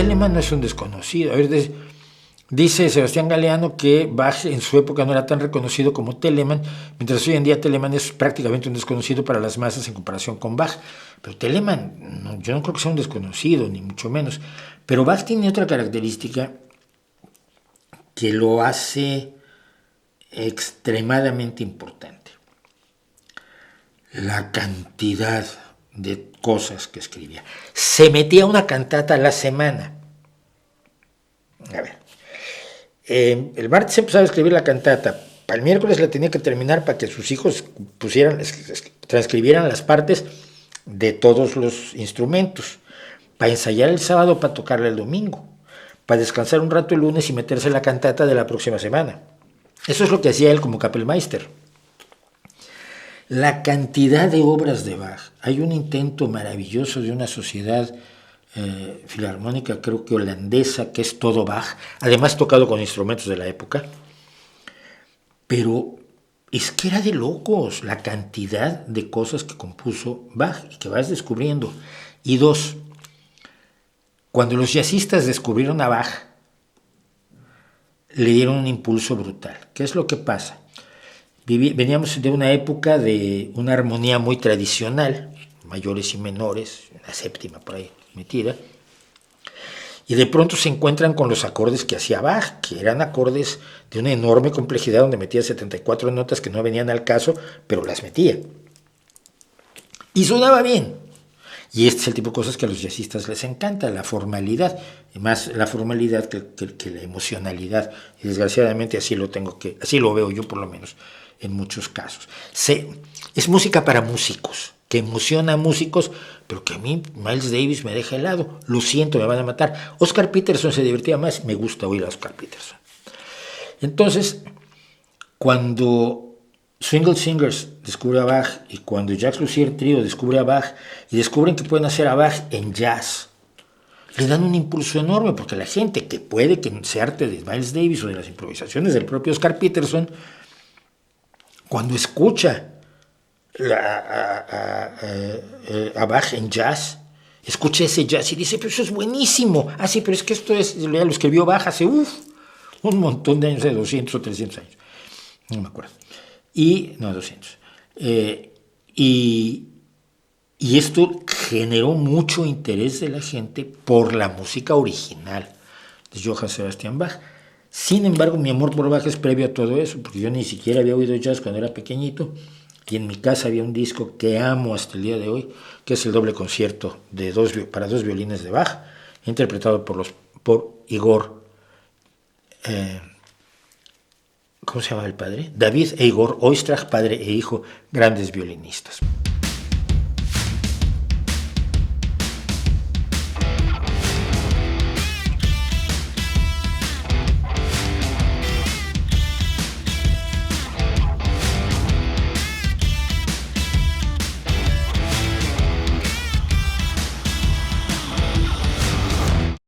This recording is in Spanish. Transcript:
Telemann no es un desconocido. A ver, dice Sebastián Galeano que Bach en su época no era tan reconocido como Telemann, mientras hoy en día Telemann es prácticamente un desconocido para las masas en comparación con Bach. Pero Telemann, no, yo no creo que sea un desconocido, ni mucho menos. Pero Bach tiene otra característica que lo hace extremadamente importante. La cantidad de cosas que escribía. Se metía una cantata a la semana. A ver. El martes empezaba a escribir la cantata. Para el miércoles la tenía que terminar para que sus hijos transcribieran las partes de todos los instrumentos. Para ensayar el sábado, para tocarla el domingo. Para descansar un rato el lunes y meterse en la cantata de la próxima semana. Eso es lo que hacía él como Kapellmeister. La cantidad de obras de Bach. Hay un intento maravilloso de una sociedad filarmónica, creo que holandesa, que es todo Bach, además tocado con instrumentos de la época, pero es que era de locos la cantidad de cosas que compuso Bach y que vas descubriendo. Y dos, cuando los jazzistas descubrieron a Bach, le dieron un impulso brutal. ¿Qué es lo que pasa? Veníamos de una época de una armonía muy tradicional, mayores y menores, una séptima por ahí metida, y de pronto se encuentran con los acordes que hacía Bach, que eran acordes de una enorme complejidad donde metía 74 notas que no venían al caso, pero las metía. Y sonaba bien. Y este es el tipo de cosas que a los jazzistas les encanta, la formalidad, más la formalidad que la emocionalidad. Y desgraciadamente así lo veo yo por lo menos en muchos casos. Es música para músicos, que emociona a músicos, pero que a mí Miles Davis me deja helado. Lo siento, me van a matar. Oscar Peterson se divertía más, me gusta oír a Oscar Peterson. Entonces, cuando Swingle Singers descubre a Bach y cuando Jacques Lussier Trio descubre a Bach y descubren que pueden hacer a Bach en jazz, le dan un impulso enorme, porque la gente que puede que se harte de Miles Davis o de las improvisaciones del propio Oscar Peterson, cuando escucha a Bach en jazz, escucha ese jazz y dice, pero eso es buenísimo. Ah, sí, pero es que esto ya lo escribió Bach hace un montón de años, de 200 o 300 años. No me acuerdo. No, 200. Y esto generó mucho interés de la gente por la música original de Johann Sebastian Bach. Sin embargo, mi amor por Bach es previo a todo eso, porque yo ni siquiera había oído jazz cuando era pequeñito, y en mi casa había un disco que amo hasta el día de hoy, que es el doble concierto para dos violines de Bach, interpretado por Igor, ¿cómo se llama el padre? David e Igor Oistrakh, padre e hijo, grandes violinistas.